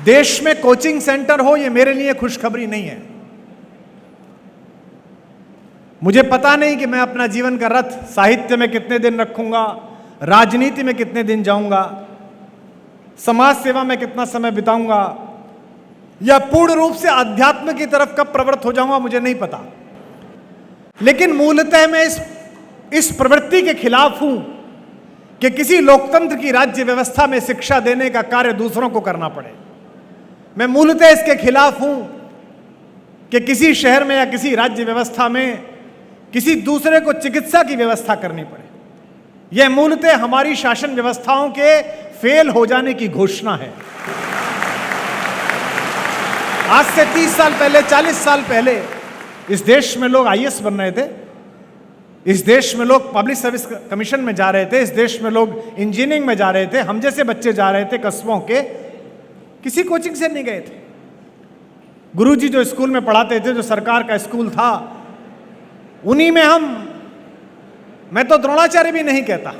देश में coaching centre हो, ये मेरे लिए खुशखबरी नहीं है। मुझे पता नहीं कि मैं अपना जीवन का रथ साहित्य में कितने दिन रखूंगा, राजनीति में कितने दिन जाऊंगा, समाज सेवा में कितना समय बिताऊंगा, या पूर्ण रूप से अध्यात्म की तरफ कब प्रवृत्त हो जाऊंगा, मुझे नहीं पता। लेकिन मूलतः मैं इस प्रवृत्ति के खिलाफ हूं कि किसी लोकतंत्र की राज्य व्यवस्था में शिक्षा देने का कार्य दूसरों को करना पड़े। मैं मूलतः इसके खिलाफ हूं कि किसी शहर में या किसी राज्य व्यवस्था में किसी दूसरे को चिकित्सा की व्यवस्था करनी पड़े। यह मूलतः हमारी शासन व्यवस्थाओं के फेल हो जाने की घोषणा है। आज से 30 साल पहले, 40 साल पहले इस देश में लोग आईएएस बन रहे थे, इस देश में लोग पब्लिक सर्विस कमीशन में जा रहे थे, इस देश में लोग इंजीनियरिंग में जा रहे थे, हम जैसे बच्चे जा रहे थे कस्बों के, किसी कोचिंग से नहीं गए थे। गुरुजी जो स्कूल में पढ़ाते थे, जो सरकार का स्कूल था, उन्हीं में मैं तो द्रोणाचार्य भी नहीं कहता,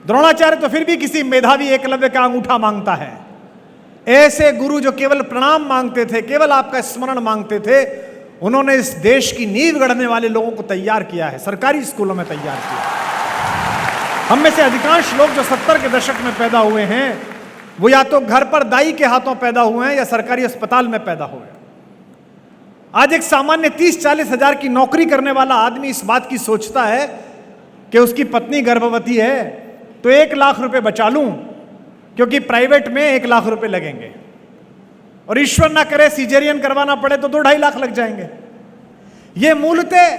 द्रोणाचार्य तो फिर भी किसी मेधावी एकलव्य का अंगूठा मांगता है। ऐसे गुरु जो केवल प्रणाम मांगते थे, केवल आपका स्मरण मांगते थे, उन्होंने इस देश की नींव गढ़ने वाले लोगों को तैयार किया है, सरकारी स्कूलों में तैयार किया। हम में से अधिकांश लोग जो 70 के दशक में पैदा हुए हैं, वो या तो घर पर दाई के हाथों पैदा हुए हैं या सरकारी अस्पताल में पैदा हुए हैं। आज एक सामान्य 30-40 हजार की नौकरी करने वाला आदमी इस बात की सोचता है कि उसकी पत्नी गर्भवती है तो 1 लाख रुपए बचा लूं, क्योंकि प्राइवेट में 1 लाख रुपए लगेंगे, और ईश्वर ना करे सीजेरियन करवाना पड़े तो 2-2.5 लाख लग जाएंगे। यह मूलतः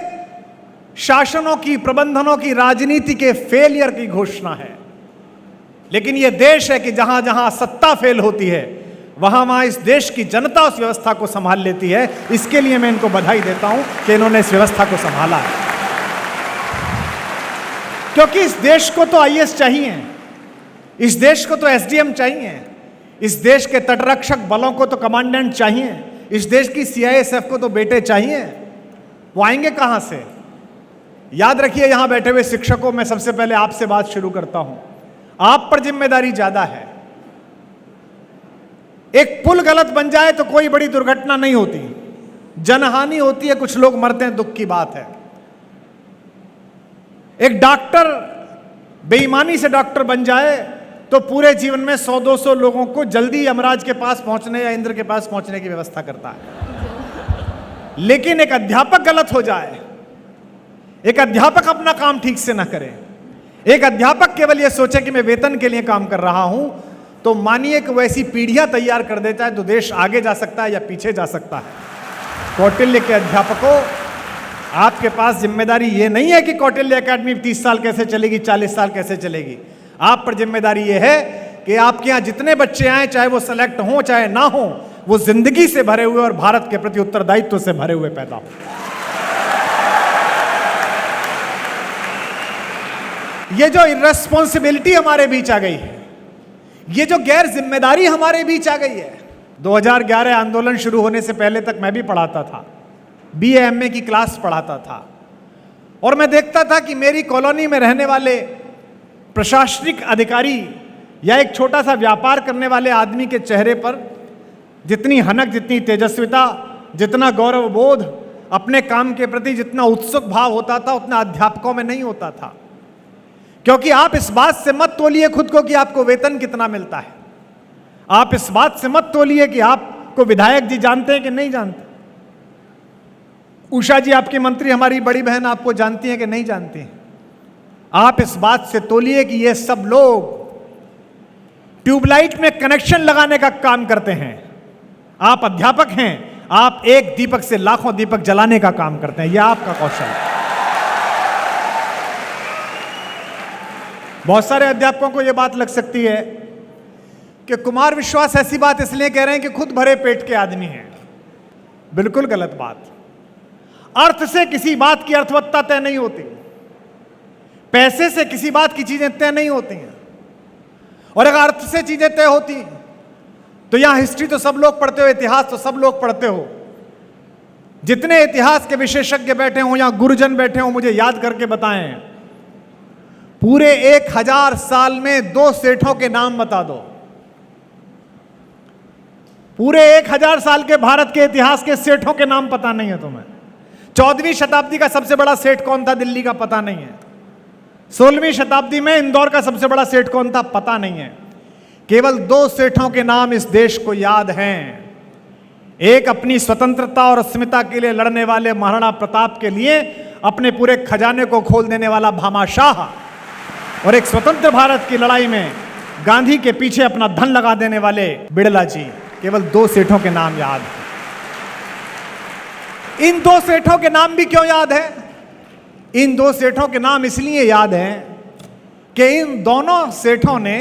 शासनों की, प्रबंधनों की, राजनीति के फेलियर की घोषणा है। लेकिन यह देश है कि जहां जहां सत्ता फेल होती है, वहां वहां इस देश की जनता उस व्यवस्था को संभाल लेती है। इसके लिए मैं इनको बधाई देता हूं कि इन्होंने इस व्यवस्था को संभाला है। क्योंकि इस देश को तो आईएएस चाहिए, इस देश को तो एसडीएम चाहिए, इस देश के तटरक्षक बलों को तो कमांडेंट चाहिए, इस देश की सीआईएसएफ को तो बेटे चाहिए। वो आएंगे कहां से? याद रखिए, यहां बैठे हुए शिक्षकों में सबसे पहले आपसे बात शुरू करता हूं। आप पर जिम्मेदारी ज्यादा है। एक पुल गलत बन जाए तो कोई बड़ी दुर्घटना नहीं होती, जनहानि होती है, कुछ लोग मरते हैं, दुख की बात है। एक डॉक्टर बेईमानी से डॉक्टर बन जाए तो पूरे जीवन में 100-200 लोगों को जल्दी यमराज के पास पहुंचने या इंद्र के पास पहुंचने की व्यवस्था करता है। लेकिन एक अध्यापक गलत हो जाए, एक अध्यापक अपना काम ठीक से ना करे, एक अध्यापक केवल यह सोचे कि मैं वेतन के लिए काम कर रहा हूं, तो मानिए कि वैसी पीढ़ियां तैयार कर देता है तो देश आगे जा सकता है या पीछे जा सकता है। कौटिल्य के अध्यापकों, आपके पास जिम्मेदारी ये नहीं है कि कौटिल्य एकेडमी 30 साल कैसे चलेगी, 40 साल कैसे चलेगी। आप पर जिम्मेदारी ये है कि आपके यहां जितने बच्चे आए, चाहे वो सेलेक्ट हों चाहे ना हो, वो जिंदगी से भरे हुए और भारत के प्रति उत्तरदायित्व से भरे हुए पैदा हो। ये जो इर्रेस्पॉन्सिबिलिटी हमारे बीच आ गई है, ये जो गैर जिम्मेदारी हमारे बीच आ गई है। 2011 आंदोलन शुरू होने से पहले तक मैं भी पढ़ाता था, बीए एमए की क्लास पढ़ाता था, और मैं देखता था कि मेरी कॉलोनी में रहने वाले प्रशासनिक अधिकारी या एक छोटा सा व्यापार करने वाले आदमी के चेहरे पर जितनी हनक, जितनी तेजस्विता, जितना गौरव बोध, अपने काम के प्रति जितना उत्सुक भाव होता था, उतना अध्यापकों में नहीं होता था। क्योंकि आप इस बात से मत तोलिए खुद को कि आपको वेतन कितना मिलता है, आप इस बात से मत तोलिए कि आपको विधायक जी जानते हैं कि नहीं जानते, उषा जी आपकी मंत्री, हमारी बड़ी बहन आपको जानती हैं कि नहीं जानती हैं। आप इस बात से तोलिए कि ये सब लोग ट्यूबलाइट में कनेक्शन लगाने का काम करते हैं। आप अध्यापक हैं, आप एक दीपक से लाखों दीपक जलाने का काम करते हैं, यह आपका कौशल है। बहुत सारे अध्यापकों को यह बात लग सकती है कि कुमार विश्वास ऐसी बात इसलिए कह रहे हैं कि खुद भरे पेट के आदमी हैं। बिल्कुल गलत बात। अर्थ से किसी बात की अर्थवत्ता तय नहीं होती, पैसे से किसी बात की चीजें तय नहीं होती हैं। और अगर अर्थ से चीजें तय होती तो यहां हिस्ट्री तो सब लोग पढ़ते हो, इतिहास तो सब लोग पढ़ते हो। जितने इतिहास के विशेषज्ञ बैठे हो, यहां गुरुजन बैठे हो, मुझे याद करके बताएं, पूरे 1000 साल में 2 सेठों के नाम बता दो। पूरे 1000 साल के भारत के इतिहास के सेठों के नाम पता नहीं है तुम्हें। 14वीं शताब्दी का सबसे बड़ा सेठ कौन था दिल्ली का पता नहीं है। 16वीं शताब्दी में इंदौर का सबसे बड़ा सेठ कौन था पता नहीं है। केवल 2 सेठों के नाम इस देश को याद हैं। एक अपनी स्वतंत्रता और अस्मिता के लिए लड़ने वाले महाराणा प्रताप के लिए अपने पूरे खजाने को खोल देने वाला भामाशाह, और एक स्वतंत्र भारत की लड़ाई में गांधी के पीछे अपना धन लगा देने वाले बिड़ला जी। केवल 2 सेठों के नाम याद हैं। इन 2 सेठों के नाम भी क्यों याद है? इन 2 सेठों के नाम इसलिए याद हैं कि इन दोनों सेठों ने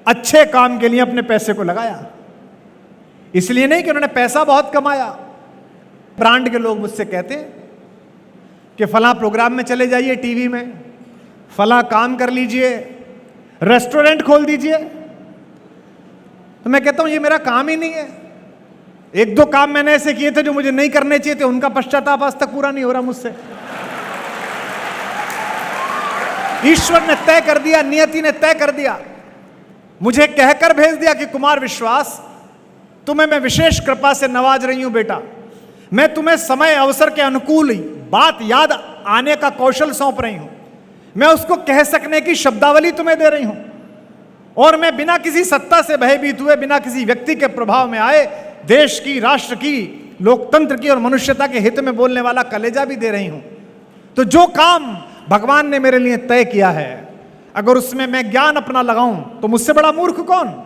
अच्छे काम के लिए अपने पैसे को लगाया। इसलिए नहीं कि उन्होंने पैसा बहुत कमाया। ब्रांड के लोग मुझसे कहते हैं कि फलां प्रोग्राम में चले जाइए टीवी में, फलां काम कर लीजिए, रेस्टोरेंट खोल दीजिए। तो मैं कहता हूं ये मेरा काम ही नहीं है। 1-2 काम मैंने ऐसे किए थे जो मुझे नहीं करने चाहिए थे, उनका पश्चाताप आज तक पूरा नहीं हो रहा मुझसे। ईश्वर ने तय कर दिया, नियति ने तय कर दिया, मुझे कहकर भेज दिया कि कुमार विश्वास, तुम्हें मैं विशेष कृपा से नवाज रही हूं बेटा। मैं तुम्हें समय अवसर के अनुकूल ही बात याद आने का कौशल सौंप रही हूं। मैं उसको कह सकने की शब्दावली तुम्हें दे रही हूं, और मैं बिना किसी सत्ता से भयभीत हुए, बिना किसी व्यक्ति के प्रभाव में आए, देश की, राष्ट्र की, लोकतंत्र की और मनुष्यता के हित में बोलने वाला कलेजा भी दे रही हूं। तो जो काम भगवान ने मेरे लिए तय किया है, अगर उसमें मैं ज्ञान अपना लगाऊं तो मुझसे बड़ा मूर्ख कौन।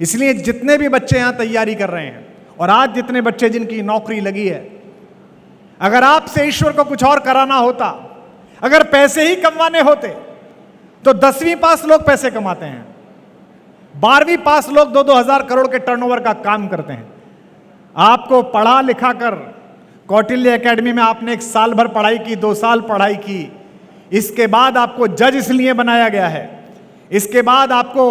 इसलिए जितने भी बच्चे यहां तैयारी कर रहे हैं, और आज जितने बच्चे जिनकी नौकरी लगी है, अगर आपसे ईश्वर को कुछ और कराना होता, अगर पैसे ही कमाने होते, तो 10वीं पास लोग पैसे कमाते हैं, 12वीं पास लोग 2-2 हजार करोड़ के टर्नओवर का काम करते हैं। आपको पढ़ा लिखा कर कौटिल्य एकेडमी में आपने 1 साल भर पढ़ाई की, 2 साल पढ़ाई की, इसके बाद आपको जज इसलिए बनाया गया है, इसके बाद आपको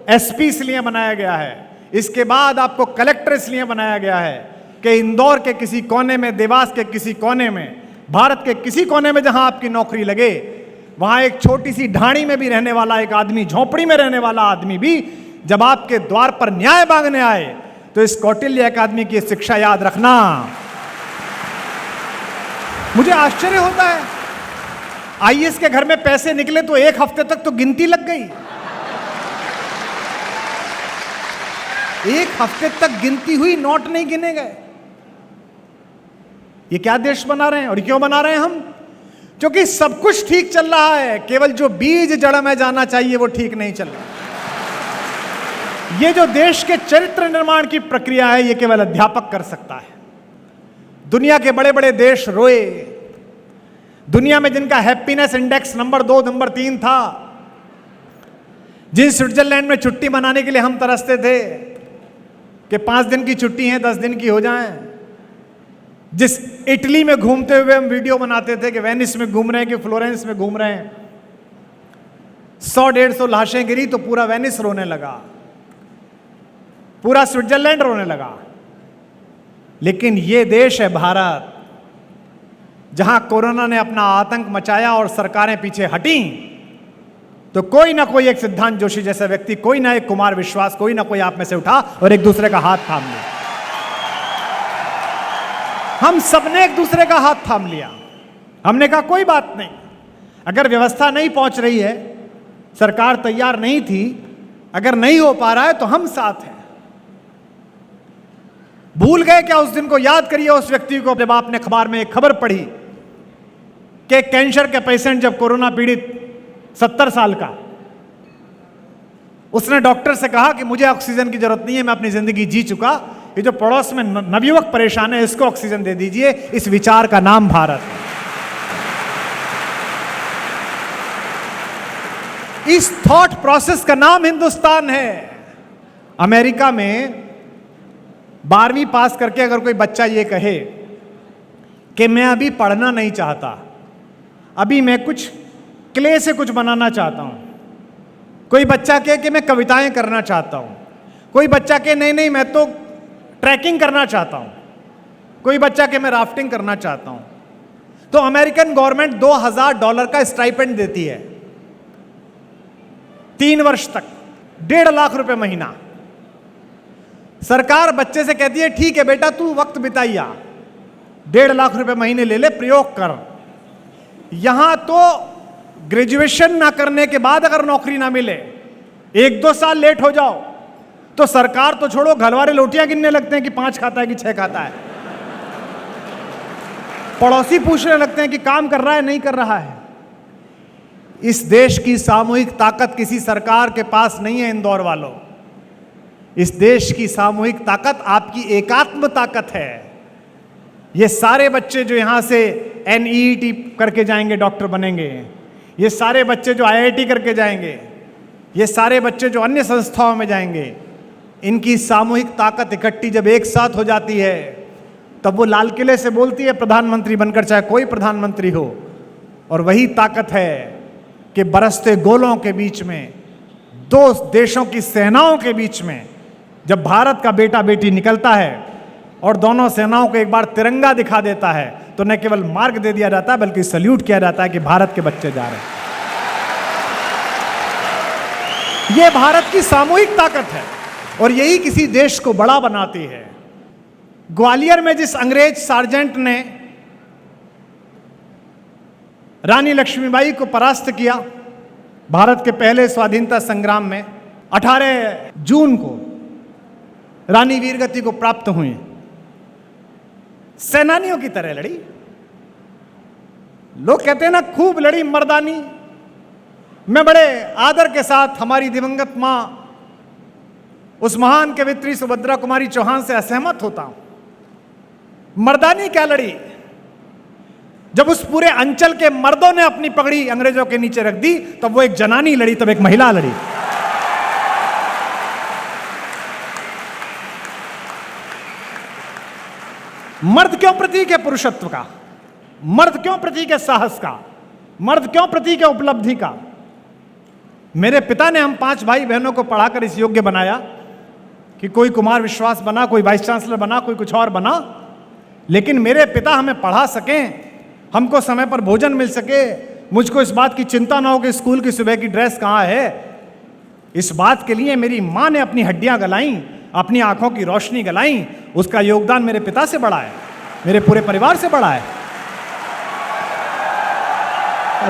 एसपी इसलिए बनाया गया है, इसके बाद आपको कलेक्टर इसलिए बनाया गया है कि इंदौर के किसी कोने में, देवास के किसी कोने में, भारत के किसी कोने में जहां आपकी नौकरी लगे, वहां एक छोटी सी ढाणी में भी रहने वाला एक आदमी, झोपड़ी में रहने वाला आदमी भी जब आपके द्वार पर न्याय मांगने आए, तो इस कौटिल्य अकादमी की शिक्षा याद रखना। मुझे आश्चर्य होता है, आईएएस के घर में पैसे निकले तो 1 हफ्ते तक तो गिनती लग गई। 1 हफ्ते तक गिनती हुई, नोट नहीं गिने गए। ये क्या देश बना रहे हैं, और क्यों बना रहे हैं हम? क्योंकि सब कुछ ठीक चल रहा है, केवल जो बीज जड़ में जाना चाहिए वो ठीक नहीं चल रहा। ये जो देश के चरित्र निर्माण की प्रक्रिया है, ये केवल अध्यापक कर सकता है। दुनिया के बड़े बड़े देश रोए, दुनिया में जिनका हैप्पीनेस इंडेक्स नंबर 2, नंबर 3 था, जिन स्विट्जरलैंड में छुट्टी मनाने के लिए हम तरसते थे कि 5 दिन की छुट्टी है, 10 दिन की हो जाए, जिस इटली में घूमते हुए हम वीडियो बनाते थे कि वेनिस में घूम रहे हैं कि फ्लोरेंस में घूम रहे हैं, 100-150 लाशें गिरी तो पूरा वेनिस रोने लगा, पूरा स्विट्जरलैंड रोने लगा। लेकिन ये देश है भारत, जहां कोरोना ने अपना आतंक मचाया और सरकारें पीछे हटी, तो कोई ना कोई एक सिद्धांत जोशी जैसा व्यक्ति, कोई ना एक कुमार विश्वास, कोई ना कोई आप में से उठा और एक दूसरे का हाथ थाम लिया। हम सबने एक दूसरे का हाथ थाम लिया। हमने कहा कोई बात नहीं, अगर व्यवस्था नहीं पहुंच रही है, सरकार तैयार नहीं थी, अगर नहीं हो पा रहा है तो हम साथ हैं। भूल गए क्या उस दिन को? याद करिए उस व्यक्ति को जब आपने अखबार में एक खबर पढ़ी कि कैंसर के पेशेंट, जब कोरोना पीड़ित 70 साल का, उसने डॉक्टर से कहा कि मुझे ऑक्सीजन की जरूरत नहीं है, मैं अपनी जिंदगी जी चुका, ये जो पड़ोस में नवयुवक परेशान है इसको ऑक्सीजन दे दीजिए। इस विचार का नाम भारत है। इस थॉट प्रोसेस का नाम हिंदुस्तान है। अमेरिका में 12वीं पास करके अगर कोई बच्चा ये कहे कि मैं अभी पढ़ना नहीं चाहता, अभी मैं कुछ क्ले से कुछ बनाना चाहता हूं, कोई बच्चा कहे कि मैं कविताएं करना चाहता हूं, कोई बच्चा कहे नहीं नहीं मैं तो ट्रैकिंग करना चाहता हूं, कोई बच्चा कहे मैं राफ्टिंग करना चाहता हूं, तो अमेरिकन गवर्नमेंट $2000 का स्टाइपेंड देती है 3 वर्ष तक, 1.5 लाख रुपए महीना। सरकार बच्चे से कहती है ठीक है बेटा तू वक्त बिताइया, 1.5 लाख रुपए महीने ले ले, प्रयोग कर। यहां तो ग्रेजुएशन ना करने के बाद अगर नौकरी ना मिले, 1-2 साल लेट हो जाओ तो सरकार तो छोड़ो, घर वाले रोटियां गिनने लगते हैं कि 5 खाता है कि 6 खाता है। पड़ोसी पूछने लगते हैं कि काम कर रहा है नहीं कर रहा है। इस देश की सामूहिक ताकत किसी सरकार के पास नहीं है इंदौर वालों। इस देश की सामूहिक ताकत आपकी एकात्म ताकत है। ये सारे बच्चे जो यहां से NEET करके जाएंगे डॉक्टर बनेंगे, ये सारे बच्चे जो IIT करके जाएंगे, ये सारे बच्चे जो अन्य संस्थाओं में जाएंगे, इनकी सामूहिक ताकत इकट्ठी जब एक साथ हो जाती है तब वो लाल किले से बोलती है प्रधानमंत्री बनकर, चाहे कोई प्रधानमंत्री हो। और वही ताकत है कि बरसते गोलों के बीच में, 2 देशों की सेनाओं के बीच में जब भारत का बेटा बेटी निकलता है और दोनों सेनाओं को एक बार तिरंगा दिखा देता है तो न केवल मार्ग दे दिया जाता है बल्कि सल्यूट किया जाता है कि भारत के बच्चे जा रहे हैं। यह भारत की सामूहिक ताकत है और यही किसी देश को बड़ा बनाती है। ग्वालियर में जिस अंग्रेज सार्जेंट ने रानी लक्ष्मीबाई को परास्त किया भारत के पहले स्वाधीनता संग्राम में, 18 जून को रानी वीरगति को प्राप्त हुई। सेनानियों की तरह लड़ी। लोग कहते हैं ना खूब लड़ी मर्दानी। मैं बड़े आदर के साथ हमारी दिवंगत मां उस महान कवियत्री सुभद्रा कुमारी चौहान से असहमत होता हूं। मर्दानी क्या लड़ी? जब उस पूरे अंचल के मर्दों ने अपनी पगड़ी अंग्रेजों के नीचे रख दी तब वो एक जनानी लड़ी, तब एक महिला लड़ी। मर्द क्यों प्रतीक है पुरुषत्व का? मर्द क्यों प्रतीक है साहस का? मर्द क्यों प्रतीक है उपलब्धि का? मेरे पिता ने हम 5 भाई बहनों को पढ़ाकर इस योग्य बनाया कि कोई कुमार विश्वास बना, कोई वाइस चांसलर बना, कोई कुछ और बना, लेकिन मेरे पिता हमें पढ़ा सकें, हमको समय पर भोजन मिल सके, मुझको इस बात की चिंता ना हो कि स्कूल की सुबह की ड्रेस कहाँ है। इस बात के लिए मेरी मां ने अपनी हड्डियां गलाईं, अपनी आंखों की रोशनी गलाईं। उसका योगदान मेरे पिता से बड़ा है, मेरे पूरे परिवार से बड़ा है।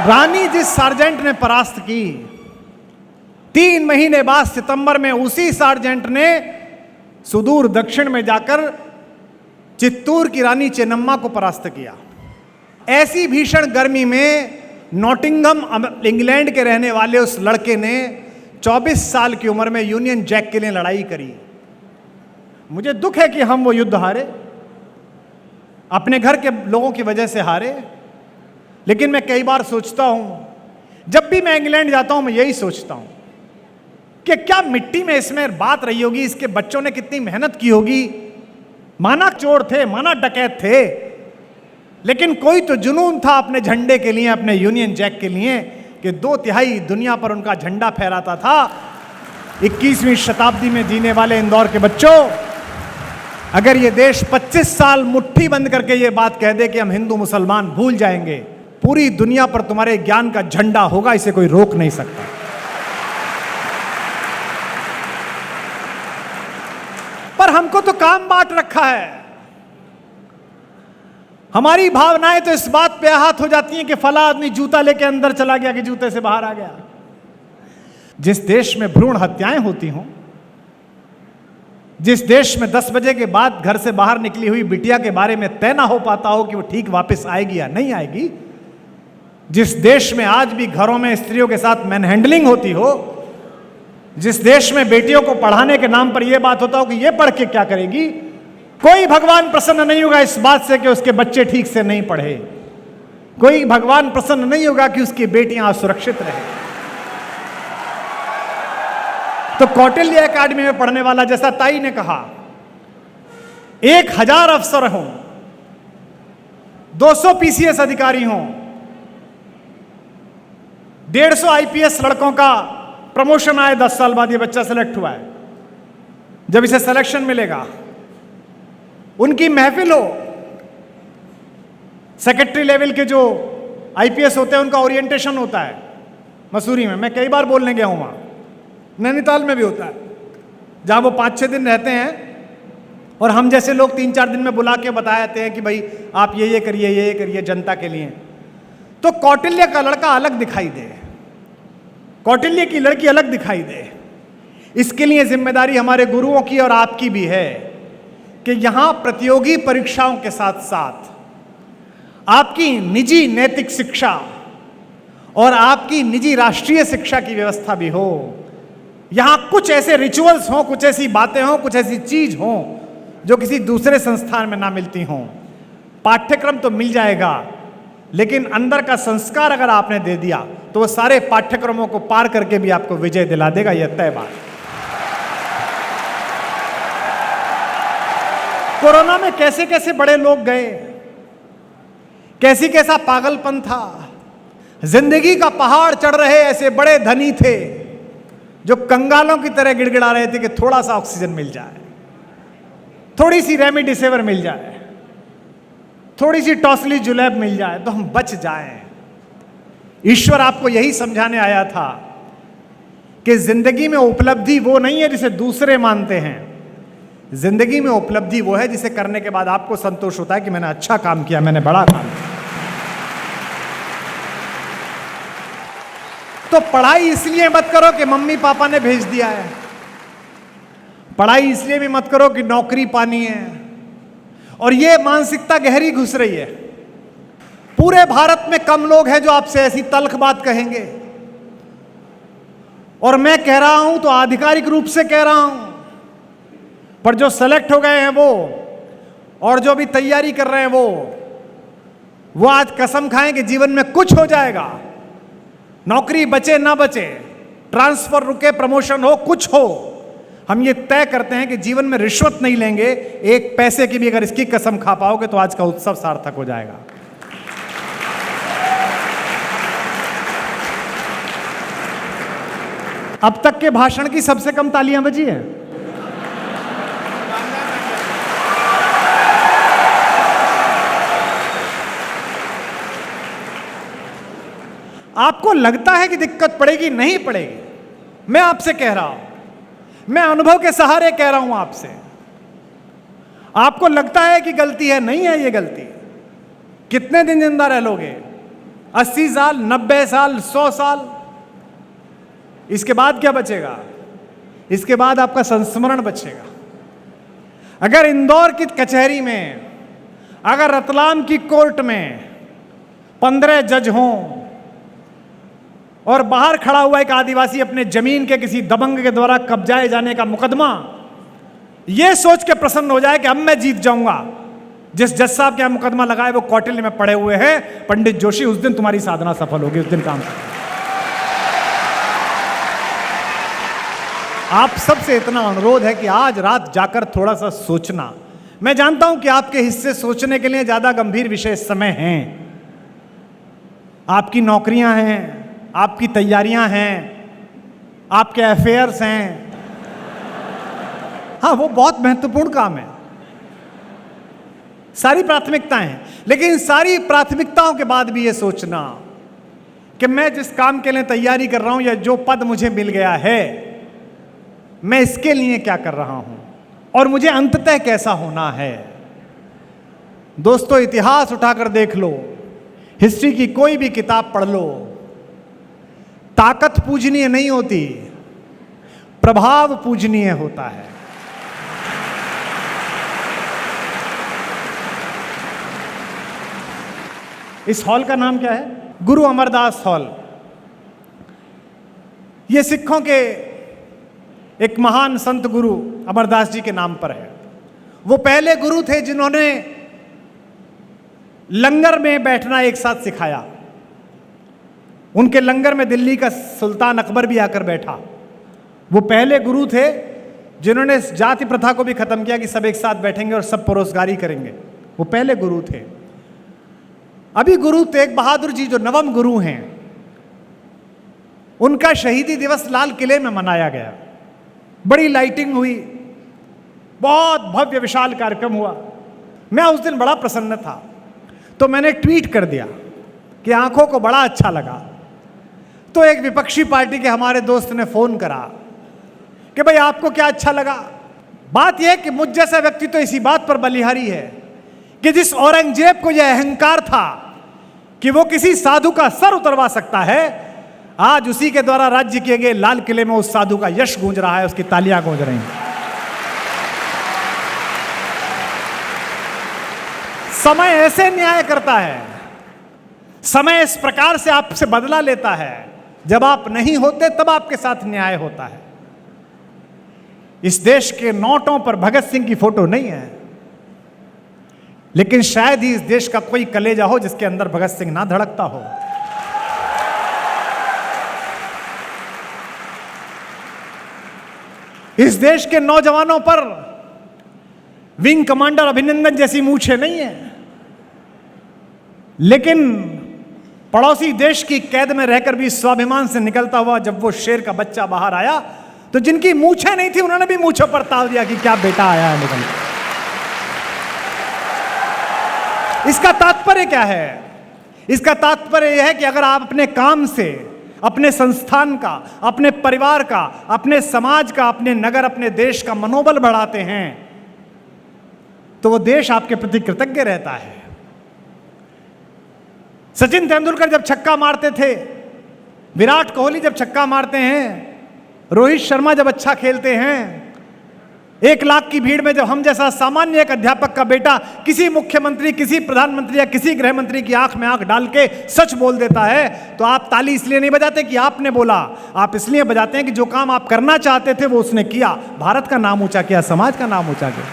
रानी जिस सार्जेंट ने परास्त की, 3 महीने बाद सितंबर में उसी सार्जेंट ने सुदूर दक्षिण में जाकर चित्तूर की रानी चेन्नम्मा को परास्त किया। ऐसी भीषण गर्मी में नॉटिंघम इंग्लैंड के रहने वाले उस लड़के ने 24 साल की उम्र में यूनियन जैक के लिए लड़ाई करी। मुझे दुख है कि हम वो युद्ध हारे, अपने घर के लोगों की वजह से हारे। लेकिन मैं कई बार सोचता हूं, जब भी मैं इंग्लैंड जाता हूं मैं यही सोचता हूं कि क्या मिट्टी में इसमें बात रही होगी, इसके बच्चों ने कितनी मेहनत की होगी। माना चोर थे, माना डकैत थे, लेकिन कोई तो जुनून था अपने झंडे के लिए, अपने यूनियन जैक के लिए, कि 2/3 दुनिया पर उनका झंडा फहराता था। 21वीं शताब्दी में जीने वाले इंदौर के बच्चों, अगर ये देश 25 साल मुट्ठी बंद करके ये बात कह दे कि हम हिंदू मुसलमान भूल जाएंगे, पूरी दुनिया पर तुम्हारे ज्ञान का झंडा होगा, इसे कोई रोक नहीं सकता। पर हमको तो काम बांट रखा है। हमारी भावनाएं तो इस बात पे आहत हो जाती हैं कि फला आदमी जूता लेके अंदर चला गया कि जूते से बाहर आ गया। जिस देश में भ्रूण हत्याएं होती हों, जिस देश में 10 बजे के बाद घर से बाहर निकली हुई बिटिया के बारे में तय ना हो पाता हो कि वो ठीक वापस आएगी या नहीं आएगी, जिस देश में आज भी घरों में स्त्रियों के साथ मैनहैंडलिंग होती हो, जिस देश में बेटियों को पढ़ाने के नाम पर यह बात होता हो कि ये पढ़ के क्या करेगी, कोई भगवान प्रसन्न नहीं होगा इस बात से कि उसके बच्चे ठीक से नहीं पढ़े। कोई भगवान प्रसन्न नहीं होगा कि उसकी बेटियां सुरक्षित रहे। तो कौटिल्य एकेडमी में पढ़ने वाला, जैसा ताई ने कहा, 1000 अफसर हों, 200 PCS अधिकारी हों, 150 IPS लड़कों का प्रमोशन आए, 10 साल बाद ये बच्चा सेलेक्ट हुआ है, जब इसे सिलेक्शन मिलेगा, उनकी महफिल हो, सेक्रेटरी लेवल के जो IPS होते हैं उनका ओरिएंटेशन होता है मसूरी में। मैं कई बार बोलने गया हूं, वहां नैनीताल में भी होता है, जहां वो 5-6 दिन रहते हैं और हम जैसे लोग 3-4 दिन में बुला के बता देते हैं कि भाई आप ये करिए, ये करिए जनता के लिए। तो कौटिल्य का लड़का अलग दिखाई दे, कौटिल्य की लड़की अलग दिखाई दे। इसके लिए जिम्मेदारी हमारे गुरुओं की और आपकी भी है कि यहां प्रतियोगी परीक्षाओं के साथ साथ आपकी निजी नैतिक शिक्षा और आपकी निजी राष्ट्रीय शिक्षा की व्यवस्था भी हो। यहां कुछ ऐसे रिचुअल्स हों, कुछ ऐसी बातें हों, कुछ ऐसी चीज हों जो किसी दूसरे संस्थान में ना मिलती हों। पाठ्यक्रम तो मिल जाएगा, लेकिन अंदर का संस्कार अगर आपने दे दिया तो वो सारे पाठ्यक्रमों को पार करके भी आपको विजय दिला देगा, यह तय बात। कोरोना में कैसे कैसे बड़े लोग गए, कैसी कैसा पागलपन था। जिंदगी का पहाड़ चढ़ रहे ऐसे बड़े धनी थे जो कंगालों की तरह गिड़गिड़ा रहे थे कि थोड़ा सा ऑक्सीजन मिल जाए, थोड़ी सी रेमडेसिविर मिल जाए, थोड़ी सी टॉसली जुलैब मिल जाए तो हम बच जाएं। ईश्वर आपको यही समझाने आया था कि जिंदगी में उपलब्धि वो नहीं है जिसे दूसरे मानते हैं, जिंदगी में उपलब्धि वो है जिसे करने के बाद आपको संतोष होता है कि मैंने अच्छा काम किया, मैंने बड़ा काम किया। तो पढ़ाई इसलिए मत करो कि मम्मी पापा ने भेज दिया है, पढ़ाई इसलिए भी मत करो कि नौकरी पानी है। और यह मानसिकता गहरी घुस रही है। पूरे भारत में कम लोग हैं जो आपसे ऐसी तल्ख बात कहेंगे, और मैं कह रहा हूं तो आधिकारिक रूप से कह रहा हूं। पर जो सेलेक्ट हो गए हैं वो, और जो भी तैयारी कर रहे हैं वो आज कसम खाएं कि जीवन में कुछ हो जाएगा। नौकरी बचे ना बचे, ट्रांसफर रुके, प्रमोशन हो, कुछ हो, हम ये तय करते हैं कि जीवन में रिश्वत नहीं लेंगे। एक पैसे की भी अगर इसकी कसम खा पाओगे तो आज का उत्सव सार्थक हो जाएगा। अब तक के भाषण की सबसे कम तालियां बजी हैं। आपको लगता है कि दिक्कत पड़ेगी, नहीं पड़ेगी। मैं आपसे कह रहा हूं, मैं अनुभव के सहारे कह रहा हूं आपसे। आपको लगता है कि गलती है, नहीं है ये गलती। कितने दिन जिंदा रह लोगे? 80 साल, 90 साल, 100 साल? इसके बाद क्या बचेगा? इसके बाद आपका संस्मरण बचेगा। अगर इंदौर की कचहरी में, अगर रतलाम की कोर्ट में 15 जज हों और बाहर खड़ा हुआ एक आदिवासी अपने जमीन के किसी दबंग के द्वारा कब्जाए जाने का मुकदमा यह सोच के प्रसन्न हो जाए कि अब मैं जीत जाऊंगा, जिस जज साहब के यहां मुकदमा लगाए वो कौटिल्य में पड़े हुए हैं, पंडित जोशी, उस दिन तुम्हारी साधना सफल होगी, उस दिन काम। आप सबसे इतना अनुरोध है कि आज रात जाकर थोड़ा सा सोचना। मैं जानता हूं कि आपके हिस्से सोचने के लिए ज्यादा गंभीर विषय इस समय हैं। आपकी नौकरियां हैं, आपकी तैयारियां हैं, आपके अफेयर्स हैं। हाँ, वो बहुत महत्वपूर्ण काम है, सारी प्राथमिकताएं हैं। लेकिन सारी प्राथमिकताओं के बाद भी ये सोचना कि मैं जिस काम के लिए तैयारी कर रहा हूं या जो पद मुझे मिल गया है, मैं इसके लिए क्या कर रहा हूं और मुझे अंततः कैसा होना है। दोस्तों, इतिहास उठाकर देख लो, हिस्ट्री की कोई भी किताब पढ़ लो, ताकत पूजनीय नहीं होती, प्रभाव पूजनीय होता है। इस हॉल का नाम क्या है? गुरु अमरदास हॉल। यह सिखों के एक महान संत गुरु अमरदास जी के नाम पर है। वो पहले गुरु थे जिन्होंने लंगर में बैठना एक साथ सिखाया। उनके लंगर में दिल्ली का सुल्तान अकबर भी आकर बैठा। वो पहले गुरु थे जिन्होंने जाति प्रथा को भी खत्म किया कि सब एक साथ बैठेंगे और सब परोसगारी करेंगे। वो पहले गुरु थे। अभी गुरु तेग बहादुर जी जो नवम गुरु हैं, उनका शहीदी दिवस लाल किले में मनाया गया। बड़ी लाइटिंग हुई, बहुत भव्य विशाल कार्यक्रम हुआ। मैं उस दिन बड़ा प्रसन्न था, तो मैंने ट्वीट कर दिया कि आंखों को बड़ा अच्छा लगा। तो एक विपक्षी पार्टी के हमारे दोस्त ने फोन करा कि भाई आपको क्या अच्छा लगा? बात यह कि मुझ जैसा व्यक्ति तो इसी बात पर बलिहारी है कि जिस औरंगजेब को यह अहंकार था कि वो किसी साधु का सर उतरवा सकता है, आज उसी के द्वारा राज्य किए गए लाल किले में उस साधु का यश गूंज रहा है, उसकी तालियां गूंज रही हैं। समय ऐसे न्याय करता है, समय इस प्रकार से आपसे बदला लेता है, जब आप नहीं होते तब आपके साथ न्याय होता है। इस देश के नोटों पर भगत सिंह की फोटो नहीं है, लेकिन शायद ही इस देश का कोई कलेजा हो जिसके अंदर भगत सिंह ना धड़कता हो। इस देश के नौजवानों पर विंग कमांडर अभिनंदन जैसी मूछें नहीं है, लेकिन पड़ोसी देश की कैद में रहकर भी स्वाभिमान से निकलता हुआ जब वो शेर का बच्चा बाहर आया तो जिनकी मूछें नहीं थी उन्होंने भी मूछों पर ताव दिया कि क्या बेटा आया है निकल। इसका तात्पर्य क्या है? इसका तात्पर्य यह है कि अगर आप अपने काम से, अपने संस्थान का, अपने परिवार का, अपने समाज का, अपने नगर, अपने देश का मनोबल बढ़ाते हैं तो वो देश आपके प्रति कृतज्ञ रहता है। सचिन तेंदुलकर जब छक्का मारते थे, विराट कोहली जब छक्का मारते हैं, रोहित शर्मा जब अच्छा खेलते हैं, 1 लाख की भीड़ में जब हम जैसा सामान्य एक अध्यापक का बेटा किसी मुख्यमंत्री, किसी प्रधानमंत्री या किसी गृह मंत्री की आंख में आंख डाल के सच बोल देता है, तो आप ताली इसलिए नहीं बजाते कि आपने बोला, आप इसलिए बजाते हैं कि जो काम आप करना चाहते थे वो उसने किया, भारत का नाम ऊंचा किया, समाज का नाम ऊंचा किया।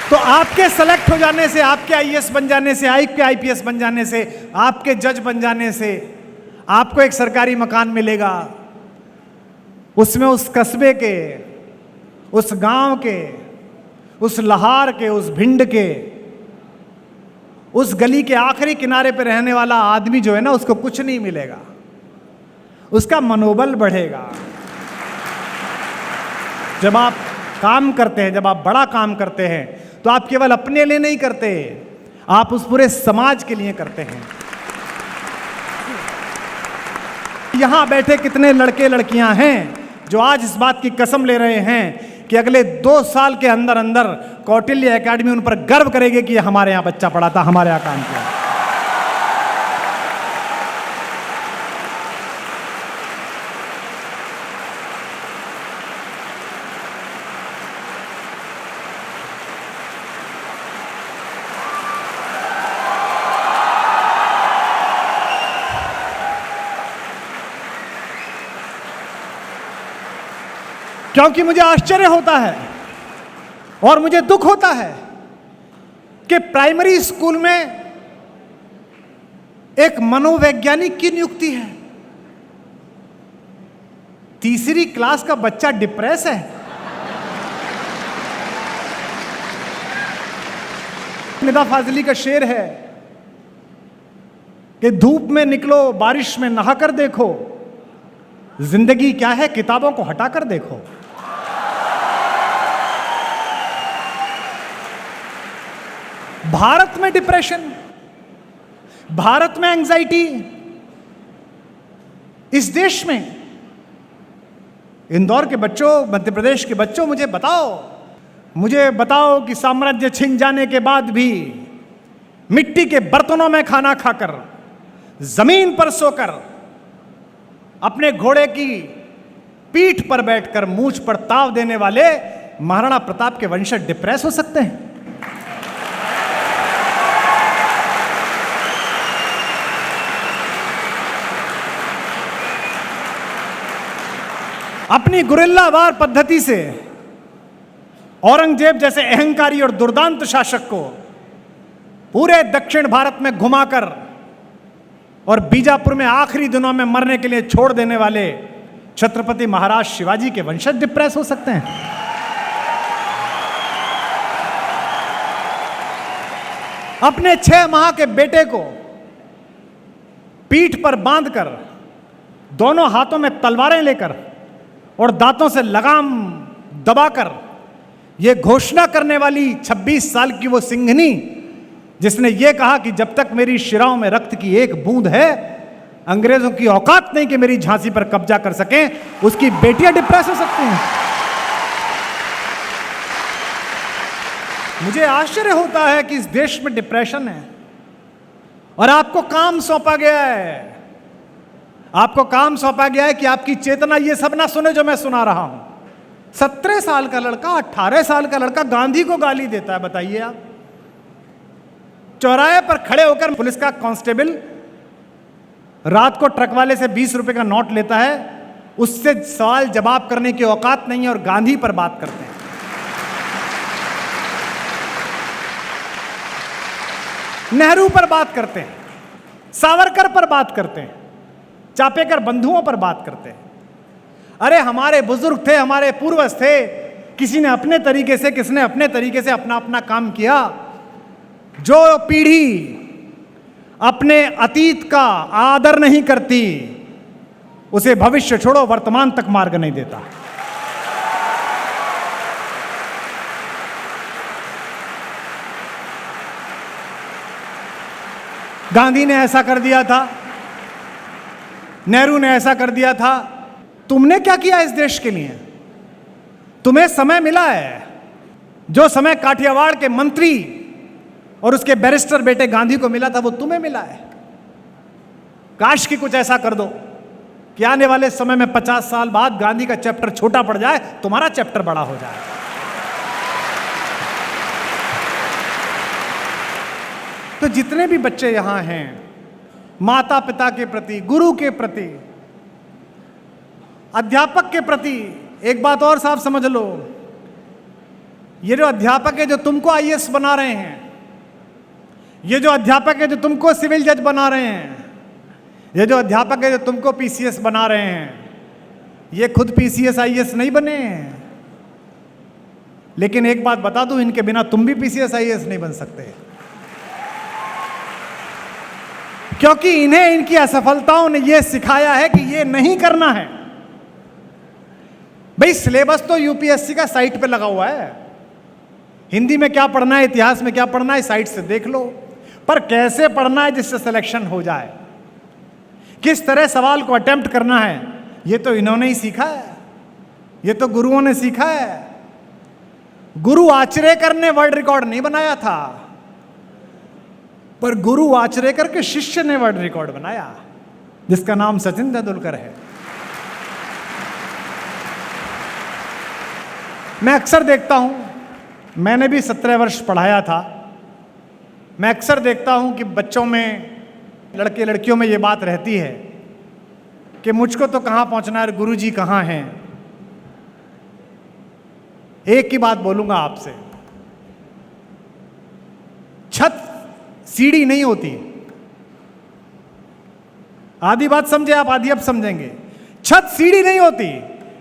तो आपके सेलेक्ट हो जाने से, आपके आईएएस बन जाने से, आपके आईपीएस बन जाने से, आपके जज बन जाने से आपको एक सरकारी मकान मिलेगा, उसमें उस कस्बे के, उस गांव के, उस लहार के, उस भिंड के, उस गली के आखिरी किनारे पे रहने वाला आदमी जो है ना, उसको कुछ नहीं मिलेगा, उसका मनोबल बढ़ेगा। जब आप काम करते हैं, जब आप बड़ा काम करते हैं, तो आप केवल अपने लिए नहीं करते, आप उस पूरे समाज के लिए करते हैं। यहां बैठे कितने लड़के लड़कियां हैं जो आज इस बात की कसम ले रहे हैं कि अगले 2 साल के अंदर अंदर कौटिल्य एकेडमी उन पर गर्व करेगी कि हमारे यहां बच्चा पढ़ा था, हमारे यहां काम किया। क्योंकि मुझे आश्चर्य होता है और मुझे दुख होता है कि प्राइमरी स्कूल में एक मनोवैज्ञानिक की नियुक्ति है, 3री क्लास का बच्चा डिप्रेस है। निदा फाजली का शेर है कि धूप में निकलो, बारिश में नहाकर देखो, जिंदगी क्या है किताबों को हटाकर देखो। भारत में डिप्रेशन, भारत में एंजाइटी, इस देश में, इंदौर के बच्चों, मध्य प्रदेश के बच्चों, मुझे बताओ कि साम्राज्य छिन जाने के बाद भी मिट्टी के बर्तनों में खाना खाकर, जमीन पर सोकर, अपने घोड़े की पीठ पर बैठकर मूंछ पर ताव देने वाले महाराणा प्रताप के वंशज डिप्रेस हो सकते हैं? अपनी गुरिल्ला वार पद्धति से औरंगजेब जैसे अहंकारी और दुर्दांत शासक को पूरे दक्षिण भारत में घुमाकर और बीजापुर में आखिरी दिनों में मरने के लिए छोड़ देने वाले छत्रपति महाराज शिवाजी के वंशज डिप्रेस हो सकते हैं? अपने 6 माह के बेटे को पीठ पर बांधकर, दोनों हाथों में तलवारें लेकर और दांतों से लगाम दबाकर यह घोषणा करने वाली 26 साल की वो सिंघनी जिसने ये कहा कि जब तक मेरी शिराओं में रक्त की एक बूंद है, अंग्रेजों की औकात नहीं कि मेरी झांसी पर कब्जा कर सकें, उसकी बेटियां डिप्रेस हो सकती हैं। मुझे आश्चर्य होता है कि इस देश में डिप्रेशन है और आपको काम सौंपा गया है, आपको काम सौंपा गया है कि आपकी चेतना ये सब ना सुने जो मैं सुना रहा हूं। 17 साल का लड़का, 18 साल का लड़का गांधी को गाली देता है, बताइए आप। चौराहे पर खड़े होकर पुलिस का कांस्टेबल रात को ट्रक वाले से 20 रुपए का नोट लेता है, उससे सवाल जवाब करने की औकात नहीं है और गांधी पर बात करते हैं। नेहरू पर बात करते हैं, सावरकर पर बात करते हैं, चापेकर बंधुओं पर बात करते हैं। अरे हमारे बुजुर्ग थे, हमारे पूर्वज थे, किसी ने अपने तरीके से, किसने अपने तरीके से अपना अपना काम किया। जो पीढ़ी अपने अतीत का आदर नहीं करती उसे भविष्य छोड़ो वर्तमान तक मार्ग नहीं देता। गांधी ने ऐसा कर दिया था, नेहरू ने ऐसा कर दिया था। तुमने क्या किया इस देश के लिए? तुम्हें समय मिला है, जो समय काठियावाड़ के मंत्री और उसके बैरिस्टर बेटे गांधी को मिला था वो तुम्हें मिला है। काश कि कुछ ऐसा कर दो कि आने वाले समय में 50 साल बाद गांधी का चैप्टर छोटा पड़ जाए, तुम्हारा चैप्टर बड़ा हो जाए। तो जितने भी बच्चे यहां हैं, माता पिता के प्रति, गुरु के प्रति, अध्यापक के प्रति एक बात और साफ समझ लो, ये जो अध्यापक है जो तुमको आईएएस बना रहे हैं, ये जो अध्यापक है जो तुमको सिविल जज बना रहे हैं, ये जो अध्यापक है जो तुमको पीसीएस बना रहे हैं, ये खुद पीसीएस आईएएस नहीं बने हैं। लेकिन एक बात बता दूं, इनके बिना तुम भी पीसीएस आईएएस नहीं बन सकते, क्योंकि इन्हें इनकी असफलताओं ने यह सिखाया है कि यह नहीं करना है। भाई सिलेबस तो यूपीएससी का साइट पे लगा हुआ है, हिंदी में क्या पढ़ना है, इतिहास में क्या पढ़ना है, साइट से देख लो। पर कैसे पढ़ना है जिससे सिलेक्शन हो जाए, किस तरह सवाल को अटेम्प्ट करना है, ये तो इन्होंने ही सीखा है, ये तो गुरुओं ने सीखा है। गुरु आचरेकर ने वर्ल्ड रिकॉर्ड नहीं बनाया था, पर गुरु आचरेकर के शिष्य ने वर्ल्ड रिकॉर्ड बनाया, जिसका नाम सचिन तेंदुलकर है। मैं अक्सर देखता हूं, मैंने भी 17 वर्ष पढ़ाया था, मैं अक्सर देखता हूं कि बच्चों में, लड़के लड़कियों में ये बात रहती है कि मुझको तो कहां पहुंचना है, गुरुजी कहां हैं। एक ही बात बोलूंगा आपसे, छत सीढ़ी नहीं होती। आधी बात समझे आप, आधी अब समझेंगे। छत सीढ़ी नहीं होती,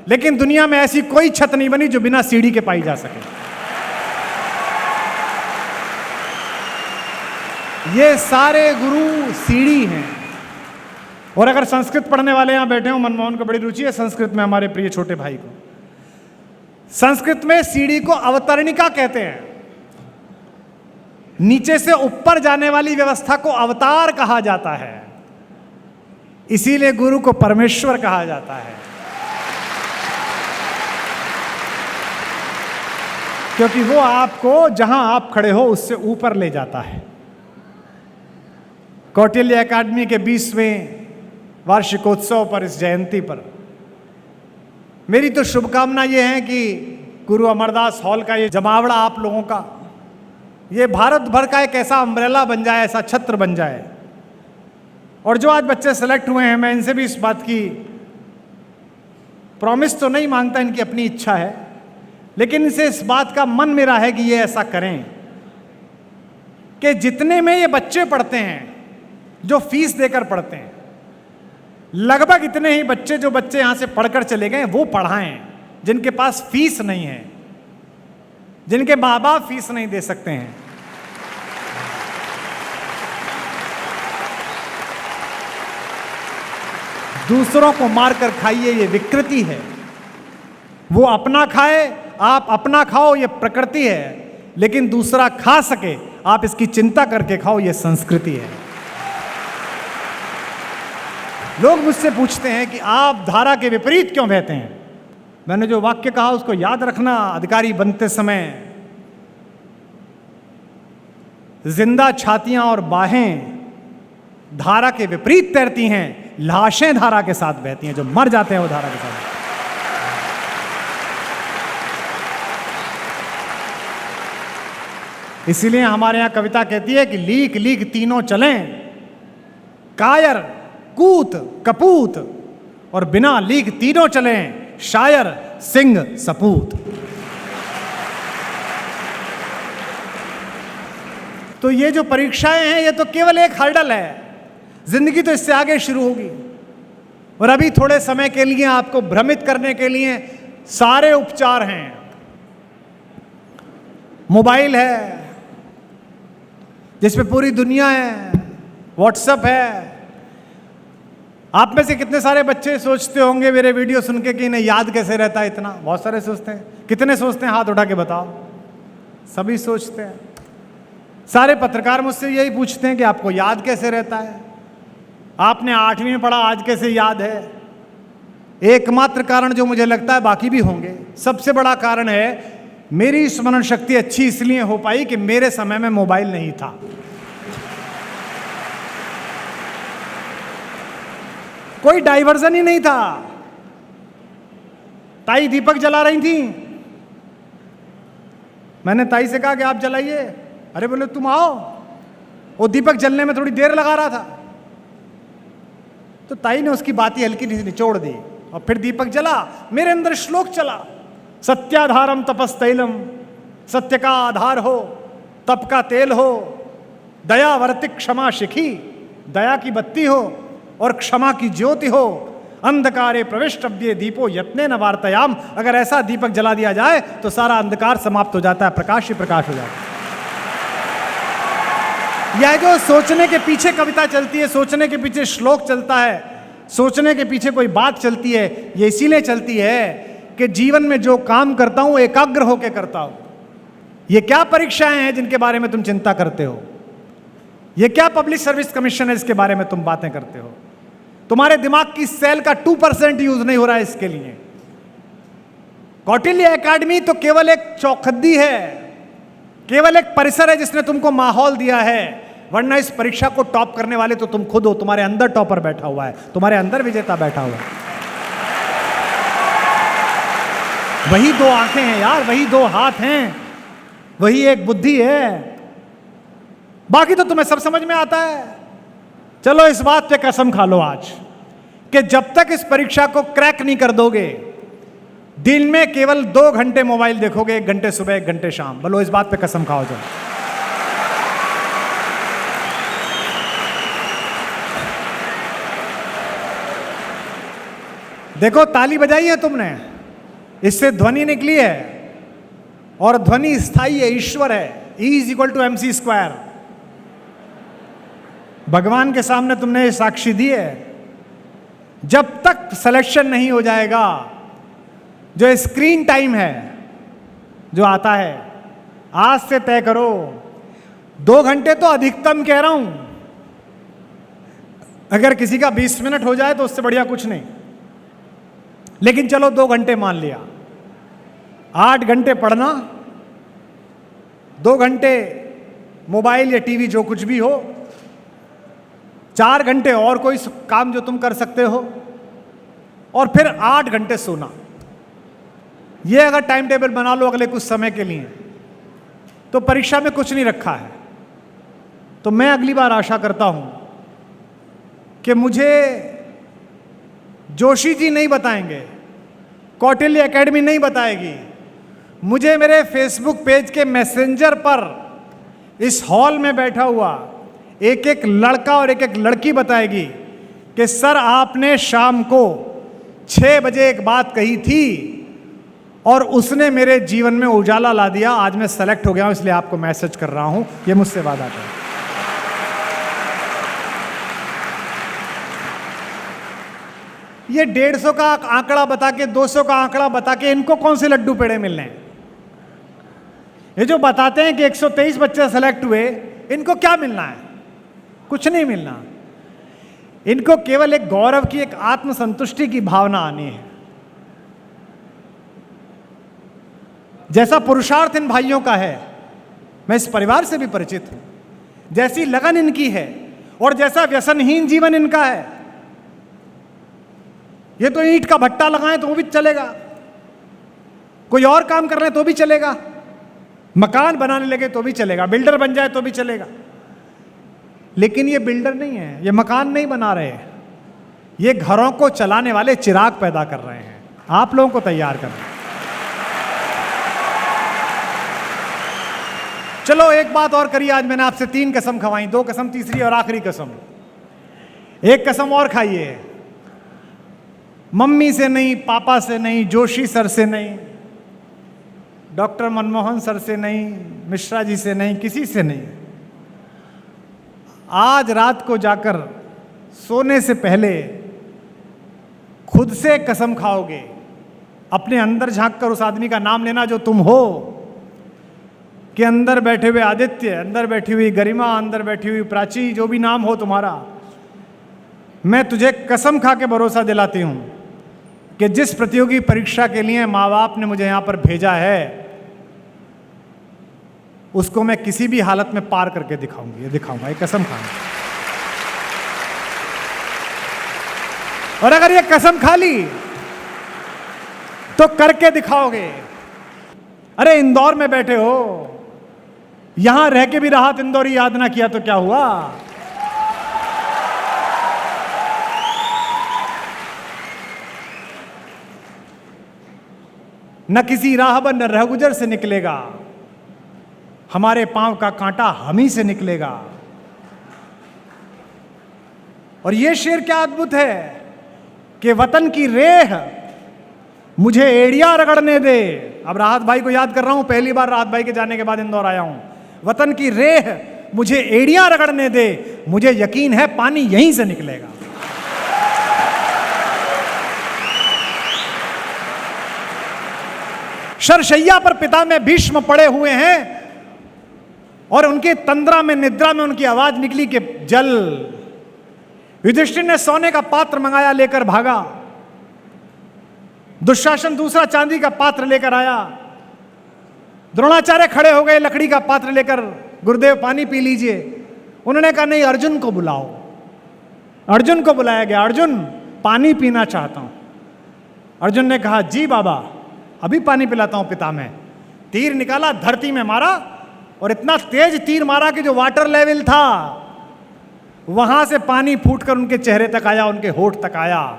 लेकिन दुनिया में ऐसी कोई छत नहीं बनी जो बिना सीढ़ी के पाई जा सके। ये सारे गुरु सीढ़ी हैं। और अगर संस्कृत पढ़ने वाले यहां बैठे हो, मनमोहन को बड़ी रुचि है संस्कृत में, हमारे प्रिय छोटे भाई को, संस्कृत में सीढ़ी को अवतरणिका कहते हैं। नीचे से ऊपर जाने वाली व्यवस्था को अवतार कहा जाता है, इसीलिए गुरु को परमेश्वर कहा जाता है, क्योंकि वो आपको जहां आप खड़े हो उससे ऊपर ले जाता है। कौटिल्य एकेडमी के 20वें वार्षिकोत्सव पर, इस जयंती पर मेरी तो शुभकामना यह है कि गुरु अमरदास हॉल का ये जमावड़ा आप लोगों का, ये भारत भर का एक ऐसा अम्ब्रेला बन जाए, ऐसा छत्र बन जाए। और जो आज बच्चे सेलेक्ट हुए हैं, मैं इनसे भी इस बात की प्रॉमिस तो नहीं मांगता, इनकी अपनी इच्छा है, लेकिन इनसे इस बात का मन मेरा है कि ये ऐसा करें कि जितने में ये बच्चे पढ़ते हैं, जो फीस देकर पढ़ते हैं, लगभग इतने ही बच्चे, जो बच्चे यहां से पढ़कर चले गए, वो पढ़ाएं जिनके पास फीस नहीं है, जिनके माँ बाप फीस नहीं दे सकते हैं। दूसरों को मारकर खाइए, ये विकृति है। वो अपना खाए, आप अपना खाओ, ये प्रकृति है, लेकिन दूसरा खा सके आप इसकी चिंता करके खाओ, ये संस्कृति है। लोग मुझसे पूछते हैं कि आप धारा के विपरीत क्यों बहते हैं। मैंने जो वाक्य कहा उसको याद रखना, अधिकारी बनते समय जिंदा छातियां और बाहें धारा के विपरीत तैरती हैं, लाशें धारा के साथ बहती हैं, जो मर जाते हैं वो धारा के साथ। इसीलिए हमारे यहां कविता कहती है कि लीक लीक तीनों चलें, कायर कूत कपूत, और बिना लीक तीनों चलें, शायर सिंह सपूत। तो ये जो परीक्षाएं हैं ये तो केवल एक हर्डल है, जिंदगी तो इससे आगे शुरू होगी। और अभी थोड़े समय के लिए आपको भ्रमित करने के लिए सारे उपचार हैं। मोबाइल है जिसमें पूरी दुनिया है, व्हाट्सएप है। आप में से कितने सारे बच्चे सोचते होंगे मेरे वीडियो सुन के कि इन्हें याद कैसे रहता है इतना? बहुत सारे सोचते हैं। कितने सोचते हैं? हाथ उठा के बताओ। सभी सोचते हैं। सारे पत्रकार मुझसे यही पूछते हैं कि आपको याद कैसे रहता है, आपने 8वीं में पढ़ा, आज कैसे याद है? एकमात्र कारण जो मुझे लगता है, बाकी भी होंगे, सबसे बड़ा कारण है मेरी स्मरण शक्ति अच्छी इसलिए हो पाई कि मेरे समय में मोबाइल नहीं था। कोई डाइवर्जन ही नहीं था। ताई दीपक जला रही थी, मैंने ताई से कहा कि आप जलाइए। अरे बोले तुम आओ। वो दीपक जलने में थोड़ी देर लगा रहा था, तो ताई ने उसकी बात ही हल्की निचोड़ दी और फिर दीपक जला। मेरे अंदर श्लोक चला, सत्याधारम तपस्तैलम, सत्य का आधार हो, तप का तेल हो, दयावर्ति क्षमा शिखी, दया की बत्ती हो और क्षमा की ज्योति हो, अंधकारे प्रविष्टव्ये दीपो यत्ने न वार्तायाम। अगर ऐसा दीपक जला दिया जाए तो सारा अंधकार समाप्त हो जाता है, प्रकाश ही प्रकाश हो जाता है। यह जो सोचने के पीछे कविता चलती है, सोचने के पीछे श्लोक चलता है, सोचने के पीछे कोई बात चलती है, ये इसीलिए चलती है कि जीवन में जो काम करता हूं एकाग्र होकर करता हूं। ये क्या परीक्षाएं हैं जिनके बारे में तुम चिंता करते हो? ये क्या पब्लिक सर्विस कमीशन है इसके बारे में तुम बातें करते हो? तुम्हारे दिमाग की सेल का 2% यूज नहीं हो रहा है इसके लिए। कौटिल्य एकेडमी तो केवल एक चौखद्दी है, केवल एक परिसर है जिसने तुमको माहौल दिया है, वरना इस परीक्षा को टॉप करने वाले तो तुम खुद हो। तुम्हारे अंदर टॉपर बैठा हुआ है, तुम्हारे अंदर विजेता बैठा हुआ है। वही 2 आंखें हैं यार, वही 2 हाथ हैं, वही एक बुद्धि है, बाकी तो तुम्हें सब समझ में आता है। चलो इस बात पे कसम खा लो आज कि जब तक इस परीक्षा को क्रैक नहीं कर दोगे, दिन में केवल 2 घंटे मोबाइल देखोगे, 1 घंटे सुबह 1 घंटे शाम। बोलो इस बात पे कसम खाओ जाओ। देखो ताली बजाई है तुमने, इससे ध्वनि निकली है और ध्वनि स्थायी है, ईश्वर है। E=mc²। भगवान के सामने तुमने ये साक्षी दी है। जब तक सिलेक्शन नहीं हो जाएगा, जो स्क्रीन टाइम है जो आता है, आज से तय करो 2 घंटे तो अधिकतम कह रहा हूं। अगर किसी का 20 मिनट हो जाए तो उससे बढ़िया कुछ नहीं, लेकिन चलो 2 घंटे मान लिया। 8 घंटे पढ़ना, 2 घंटे मोबाइल या टीवी जो कुछ भी हो, 4 घंटे और कोई काम जो तुम कर सकते हो, और फिर 8 घंटे सोना। ये अगर टाइम टेबल बना लो अगले कुछ समय के लिए, तो परीक्षा में कुछ नहीं रखा है। तो मैं अगली बार आशा करता हूं कि मुझे जोशी जी नहीं बताएंगे, कौटिल्य एकेडमी नहीं बताएगी, मुझे मेरे फेसबुक पेज के मैसेंजर पर इस हॉल में बैठा हुआ एक एक लड़का और एक एक लड़की बताएगी कि सर आपने शाम को 6 बजे एक बात कही थी और उसने मेरे जीवन में उजाला ला दिया। आज मैं सेलेक्ट हो गया हूं, इसलिए आपको मैसेज कर रहा हूं। ये मुझसे वादा करें। ये 150 का आंकड़ा बता के, 200 का आंकड़ा बता के इनको कौन से लड्डू पेड़े मिलने हैं? ये जो बताते हैं कि 123 बच्चे सेलेक्ट हुए, इनको क्या मिलना है? कुछ नहीं मिलना। इनको केवल एक गौरव की, एक आत्मसंतुष्टि की भावना आनी है। जैसा पुरुषार्थ इन भाइयों का है, मैं इस परिवार से भी परिचित हूं, जैसी लगन इनकी है और जैसा व्यसनहीन जीवन इनका है। ये तो ईंट का भट्टा लगाएं तो भी चलेगा, कोई और काम कर रहे हैं तो भी चलेगा, मकान बनाने लगे तो भी चलेगा, बिल्डर बन जाए तो भी चलेगा। लेकिन ये बिल्डर नहीं है, ये मकान नहीं बना रहे हैं, ये घरों को चलाने वाले चिराग पैदा कर रहे हैं, आप लोगों को तैयार कर रहे हैं। चलो एक बात और करिए, आज मैंने आपसे 3 कसम खवाई, 2 कसम, तीसरी और आखिरी कसम। एक कसम और खाइए, मम्मी से नहीं, पापा से नहीं, जोशी सर से नहीं, डॉक्टर मनमोहन सर से नहीं, मिश्रा जी से नहीं, किसी से नहीं। आज रात को जाकर सोने से पहले खुद से कसम खाओगे, अपने अंदर झांक कर उस आदमी का नाम लेना जो तुम हो, कि अंदर बैठे हुए आदित्य, अंदर बैठी हुई गरिमा, अंदर बैठी हुई प्राची, जो भी नाम हो तुम्हारा, मैं तुझे कसम खा के भरोसा दिलाती हूं कि जिस प्रतियोगी परीक्षा के लिए माँ बाप ने मुझे यहां पर भेजा है, उसको मैं किसी भी हालत में पार करके दिखाऊंगी, ये दिखाऊंगा, ये कसम खाऊंगा। और अगर ये कसम खा ली तो करके दिखाओगे। अरे इंदौर में बैठे हो, यहां रह के भी राहत इंदौरी याद ना किया तो क्या हुआ? न किसी राहबर न रहगुजर से निकलेगा, हमारे पांव का कांटा हम ही से निकलेगा। और यह शेर क्या अद्भुत है कि वतन की रेह मुझे एड़ियां रगड़ने दे। अब राहत भाई को याद कर रहा हूं, पहली बार राहत भाई के जाने के बाद इंदौर आया हूं। वतन की रेह मुझे एड़ियां रगड़ने दे, मुझे यकीन है पानी यहीं से निकलेगा। शरशैया पर पिता में भीष्म पड़े हुए हैं और उनके तंद्रा में, निद्रा में उनकी आवाज निकली कि जल। युधिष्ठिर ने सोने का पात्र मंगाया, लेकर भागा। दुशासन दूसरा चांदी का पात्र लेकर आया। द्रोणाचार्य खड़े हो गए लकड़ी का पात्र लेकर, गुरुदेव पानी पी लीजिए। उन्होंने कहा नहीं, अर्जुन को बुलाओ। अर्जुन को बुलाया गया, अर्जुन पानी पीना चाहता हूं। अर्जुन ने कहा जी बाबा, अभी पानी पिलाता हूं पिता में। तीर निकाला, धरती में मारा और इतना तेज तीर मारा कि जो वाटर लेवल था वहां से पानी फूटकर उनके चेहरे तक आया, उनके होठ तक आया।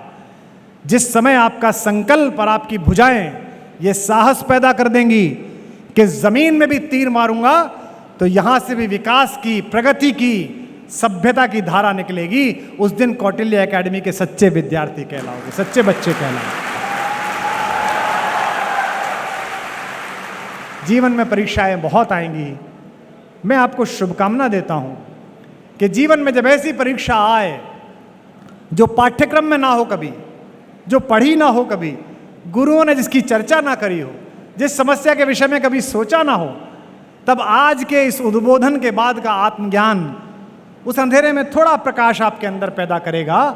जिस समय आपका संकल्प और आपकी भुजाएं ये साहस पैदा कर देंगी कि जमीन में भी तीर मारूंगा तो यहां से भी विकास की, प्रगति की, सभ्यता की धारा निकलेगी, उस दिन कौटिल्य एकेडमी के सच्चे विद्यार्थी कहलाओगे, सच्चे बच्चे कहलाओगे। जीवन में परीक्षाएं बहुत आएंगी। मैं आपको शुभकामना देता हूं कि जीवन में जब ऐसी परीक्षा आए जो पाठ्यक्रम में ना हो कभी, जो पढ़ी ना हो कभी, गुरुओं ने जिसकी चर्चा ना करी हो, जिस समस्या के विषय में कभी सोचा ना हो, तब आज के इस उद्बोधन के बाद का आत्मज्ञान उस अंधेरे में थोड़ा प्रकाश आपके अंदर पैदा करेगा,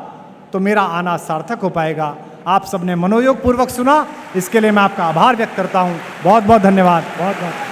तो मेरा आना सार्थक हो पाएगा। आप सबने मनोयोग पूर्वक सुना, इसके लिए मैं आपका आभार व्यक्त करता हूं। बहुत बहुत धन्यवाद। बहुत बहुत